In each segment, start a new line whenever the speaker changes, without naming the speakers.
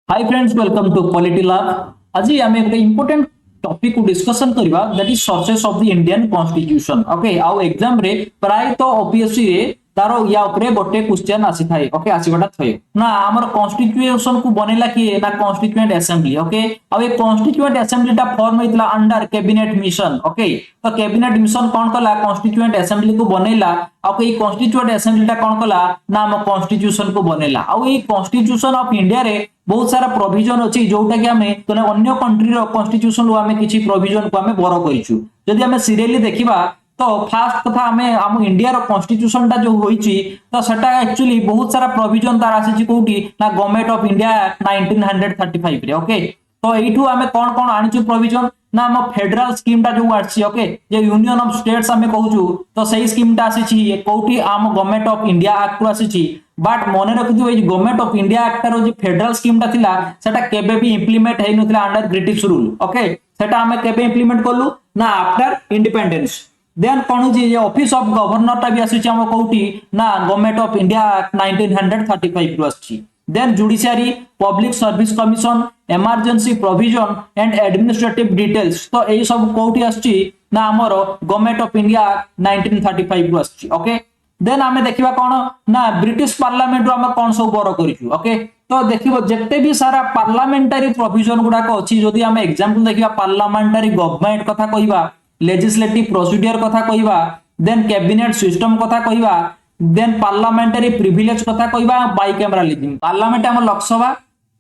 Hi friends, welcome to polity lab. आज आम एक इम्पोर्टेंट टॉपिक को डिस्कशन करबा, that is sources of the Indian constitution. Okay, आउ एग्जाम रे प्राय तो ओपीएससी रे तारो या ऊपर गोटे क्वेश्चन आसी थाए। ओके, आसीबाटा थए ना हमर कॉन्स्टिट्यूशन को बनेला किए ना कॉन्स्टिट्यूएंट असेंबली। ओके, आउ ए कॉन्स्टिट्यूएंट असेंबली टा फॉर्म होइतला अंडर कैबिनेट मिशन। ओके, तो कैबिनेट मिशन कोन कला कॉन्स्टिट्यूएंट असेंबली को बनेला। आउ ए कॉन्स्टिट्यूएंट असेंबली टा कोन कला ना हम कॉन्स्टिट्यूशन को बनेला। आउ ए कॉन्स्टिट्यूशन ऑफ इंडिया रे बहुत सारा प्रोविजन अच्छी जोटा कि आमे अन्य कंट्री रो कॉन्स्टिट्यूशन रो आमे किछि प्रोविजन को आमे बर करिछु। जदि आमे सीरियली देखिबा तो फास्ट कथा आमे हम इंडिया रो कॉन्स्टिट्यूशन टा जो होईछि तो सेटा एक्चुअली बहुत सारा प्रोविजन तार आसीछि कोठी ना गवर्नमेंट ऑफ इंडिया एक्ट 1935 रे। ओके, तो एठू आमे कोन कोन आनिछु प्रोविजन ना हम फेडरल स्कीम टा जो आछि। Okay, J union of states आमे कहूछु तो सही स्कीम टा आसीछि कोठी आम गवर्नमेंट ऑफ इंडिया एक्ट को आसीछि। बट मन रखिथि ए गवर्नमेंट ऑफ इंडिया एक्ट रो जे फेडरल स्कीम टा थिला सेटा केबे भी इंप्लीमेंट हेइ नथिला अंडर ब्रिटिश रूल। ओके, सेटा हमें केबे इंप्लीमेंट करलु ना आफ्टर इंडिपेंडेंस। देन कोन जे ऑफिस ऑफ गवर्नर टा भी आसीछि हम कोठी ना गवर्नमेंट ऑफ इंडिया एक्ट 1935 रो आसीछि। Then judiciary, public service commission, emergency provision and administrative details, तो एई सब कोठी आछी ना हमरो गवर्नमेंट ऑफ इंडिया 1935 रो आछी। ओके, देन आमे देखिबा कोन ना ब्रिटिश पार्लियामेंट रो हम कोन सब बर करिछु। ओके, तो देखिबो जत्ते भी सारा पार्लियामेंटरी प्रोविजन गुडा को अछि। जदि हम एग्जांपल देखिबा पार्लियामेंटरी गवर्नमेंट कथा कहिबा, लेजिस्लेटिव प्रोसीजर कथा कहिबा, देन कैबिनेट सिस्टम कथा कहिबा, देन पार्लियामेंटरी प्रिविलेज कथा कहिबा, बाइकैमरालिज्म पार्लियामेंट हम Lok Sabha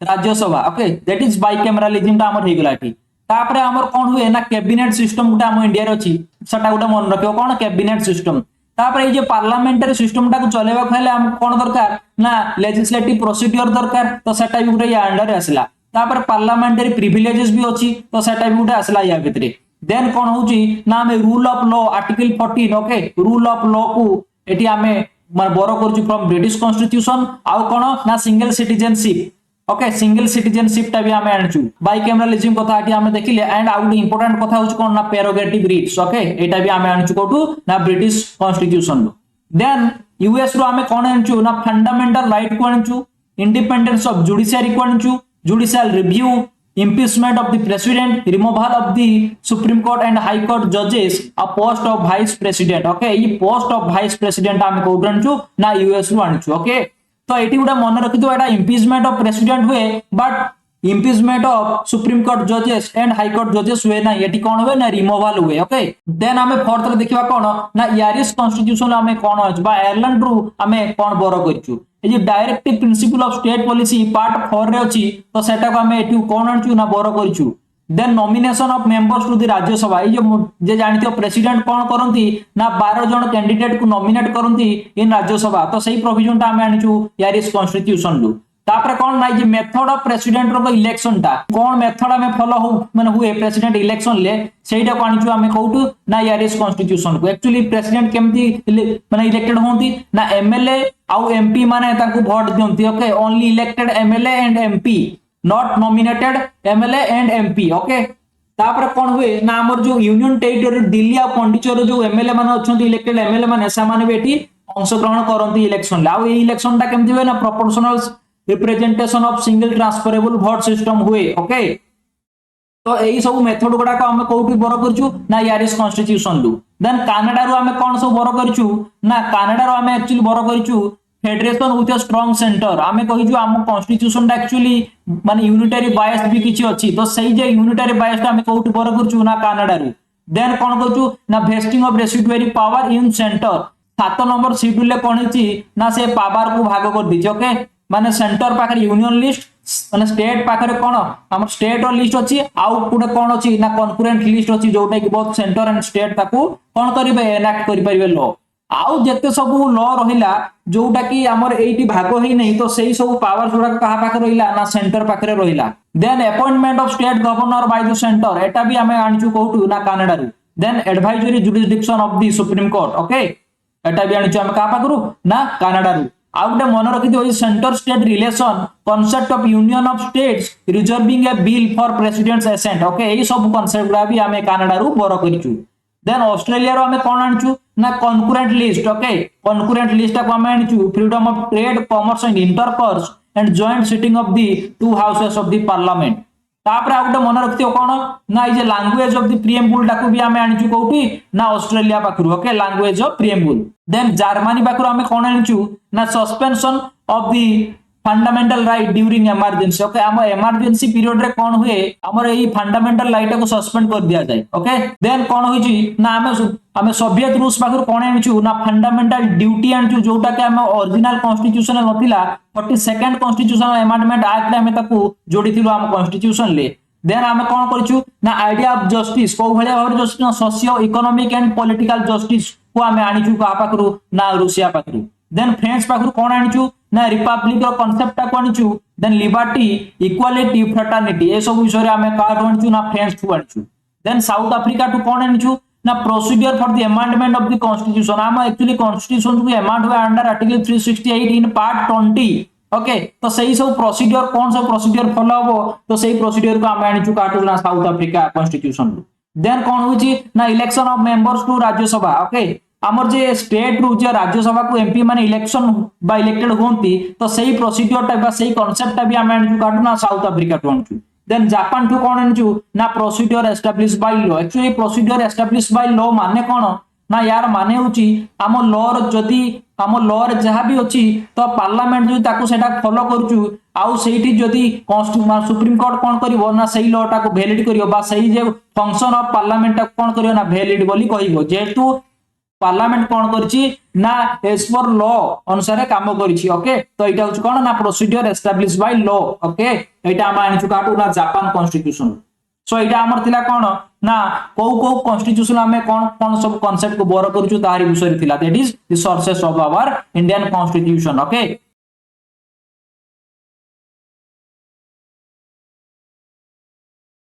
Rajya Sabha. Okay, that is bicameralism ता हमर हेगला एठी। तापरे हमर कोन हुए ना कैबिनेट सिस्टम गुटा हम इंडिया रे अछि, सेटा गुटा मन रखियो कोन कैबिनेट सिस्टम। तापरे ये पार्लियामेंटरी सिस्टम टा को चलेबा खले हम कोन दरकार ना लेजिस्लेटिव प्रोसीजर दरकार, तो सेटा भी गुटे या अंडर आसला। तापरे पार्लियामेंटरी प्रिविलेजेस भी अछि, तो सेटा भी गुटे आसला या भितरे। देन कोन होची ना हमें rule of law article 14। Okay, rule of law को एटी हमें बर करछु फ्रॉम ब्रिटिश कॉन्स्टिट्यूशन। आउ कोन ना single citizenship. Okay, single citizenship टा भी हमें आनछु। बाइकैमरालिज्म कथा आटी हमें देखिले। एंड आउट इंपोर्टेंट कथा होची कोन ना प्रेरोगेटिव रिट्स। ओके, एटा भी हमें आनछु कोठू ना ब्रिटिश कॉन्स्टिट्यूशन। देन यूएस रो हमें कोन आनछु ना फंडामेंटल राइट को आनछु, इंडिपेंडेंस ऑफ जुडिशियरी को आनछु, judicial review, impeachment of the president, removal of the supreme court and high court judges, a post of vice president। Okay, ये पोस्ट ऑफ वाइस प्रेसिडेंट आमे code आनछु ना US रो आनछु। Okay, तो eighty गुडा मन रखितो एटा impeachment of president हुए, but impeachment of supreme court जजेस and high court जजेस हुए ना, एटी कोन हुए ना रिमूवल हुए। ओके, देन हमें फोर्थ देखिबा कोन ना यारिस कॉन्स्टिट्यूशन हमें कोन अछि बा आयरलैंड रू हमें कोन बर करछु। ए जे directive principle of state policy part 4 रे अछि, तो सेटा को हमें एटी कोन आणछु ना बर करछु। Then nomination of members to the Rajya Sabha, ये जे जानितो प्रेसिडेंट कोन करंती ना 12 जन कैंडिडेट को नॉमिनेट करंती इन राज्यसभा, तो सही प्रोविजन टा हमें आणछु यारिस कॉन्स्टिट्यूशन रू। तापरे कोन ना जे मेथड ऑफ प्रेसिडेंट रो इलेक्शन टा कोन मेथड हमें फॉलो हो माने हुए प्रेसिडेंट इलेक्शन ले, सेटा को आणछु हमें कोठू ना यारिस कॉन्स्टिट्यूशन को। एक्चुअली प्रेसिडेंट केमती माने इलेक्टेड होंती ना एमएलए आउ एमपी माने तांको वोट दियंती। Okay, only elected MLA and MP, not nominated MLA and MP. Okay, तापर कोन हुए ना हमर जो यूनियन टेरिटरी दिल्ली आ पंडिचेरी जो एमएलए माने अछंती इलेक्टेड एमएलए माने सा माने बेटी अंशग्रहण करंती इलेक्शन ले। आउ ए इलेक्शन टा केमती हुए ना proportional representation of single transferable vote system हुए। ओके, तो एई सब मेथड गुडा को हम कोठी बर करछु ना यारिस कॉन्स्टिट्यूशन लु। देन कनाडा रो हम कोन सब बर करछु ना कनाडा रो हम एक्चुअली बर करछु federation with a strong centre. हमें कहिछु हम कॉन्स्टिट्यूशन टा एक्चुअली माने यूनिटरी बायस भी किछि अछि, तो सही जे यूनिटरी बायस टा हम कोठी बर करछु ना कनाडा रो। देन कोन करछु ना wasting of residuary power in centre. 7 number schedule ले कोन छि ना से पावर को भाग कर दिछि। ओके, माने सेंटर पाखर यूनियन लिस्ट माने स्टेट पाखर कोन हमर स्टेट रो लिस्ट अछि, आउ पुडे कोन अछि ना कॉन्करेंट लिस्ट अछि जोटा कि बहुत सेंटर एंड स्टेट ताकू कोन करिवे एनाक्ट करि परिवे लॉ। आउ जते सब लॉ रहिला जोटा कि हमर एठी भाग होई नै, तो सेही सब पावर जोडा कहा पाखर रहिला ना सेंटर पाखर रहिला। Then appointment of state governor by the centre, एटा भी हमें आणछु कोठू ना कनाडा रू। Then advisory jurisdiction of the supreme court. Okay, एटा भी आणछु हम कहा पाखरु ना कनाडा रू। आउ गोटे मन रखिथिबो centre state relation, concept of union of states, reserving a bill for president's assent. Okay, एई सब कॉन्सेप्ट गुडा भी हमें कनाडा रू बर करिछु। देन ऑस्ट्रेलिया रो हमें कोन आणछु ना concurrent list. Okay, concurrent list को हमें आणछु freedom of trade, commerce and intercourse, and joint sitting of the two houses of the parliament. तापर आ गोटे मन रखियो कौन ना ये लैंग्वेज ऑफ द प्रिएम्बुल टाको भी आमे आनिचु कोठी ना ऑस्ट्रेलिया पाखरु okay language of preamble then Germany पाखरु आमे कोन आनिचु ना suspension of the fundamental right during emergency okay हम इमरजेंसी पीरियड रे कोन हुए हमर एई फंडामेंटल राइट को सस्पेंड कर दिया जाए ओके देन कोन होई छी ना हमें सोवियत रूस पाखरु कोन आनिचु ना फंडामेंटल ड्यूटी आनिचु जोटा के हम ओरिजिनल कॉन्स्टिट्यूशन नथिला 42nd कॉन्स्टिट्यूशनल अमेंडमेंट एक्ट हमें ताकू जोड़ीथिलु हम कॉन्स्टिट्यूशन ले देन हमें कोन करछु ना आइडिया ऑफ जस्टिस को भलिया भाबरे justice socio economic and political justice को हमें आनिचु का पाखरु ना रूसिया पाखरु देन फ्रेंच पाखरु कोन आनिचु ना रिपब्लिक रो कांसेप्ट को आनिचु देन लिबर्टी इक्वालिटी फ्रेटर्निटी ए सब विषय रे हमें का आनिचु ना फ्रेंच टू आनिचु देन साउथ अफ्रीका टू कोन आनिचु ना procedure for the amendment of the constitution हम एक्चुअली कॉन्स्टिट्यूशन को अमेंड हुए under article 368 in part 20 okay तो सही सब प्रोसीजर कौन सब प्रोसीजर फॉलो हो तो सही प्रोसीजर को हम आनिचु काटू ना साउथ अफ्रीका कॉन्स्टिट्यूशन देन कोन होची ना election of members to Rajya Sabha okay हमर जे स्टेट रु जे राज्यसभा को एमपी माने इलेक्शन बा इलेक्टेड होंती तो सही प्रोसीजर टा बा सही कांसेप्ट टा भी हम आनिचु काटू ना साउथ अफ्रीका टू आनिचु देन जापान टू कोन आनिचु ना procedure establish by law actually procedure establish by law माने कोन ना यार माने होची हम लॉ र जदी हम लॉ रे जहा भी अछि तो पार्लियामेंट जो ताको सेटा फॉलो करछु आउ सेठी जदी कॉन्स्टिट्यूशन सुप्रीम कोर्ट कोन करिवो ना सही लॉ टा को वैलिड करिवो बा सही जे फंक्शन ऑफ पार्लियामेंट टा कोन करिवो ना वैलिड बोली कहिवो जेतु पार्लियामेंट कोन करछि ना एज पर लॉ अनुसार काम करछि ओके तो एटा होछ कोन ना procedure establish by law okay एटा हम आनिछु काटू ना जापान कॉन्स्टिट्यूशन सो एटा हमर थिला कोन ना को कॉन्स्टिट्यूशन हमें कोन सब कांसेप्ट को बोरो करछु तारि विषय थिला that is the sources of our Indian constitution okay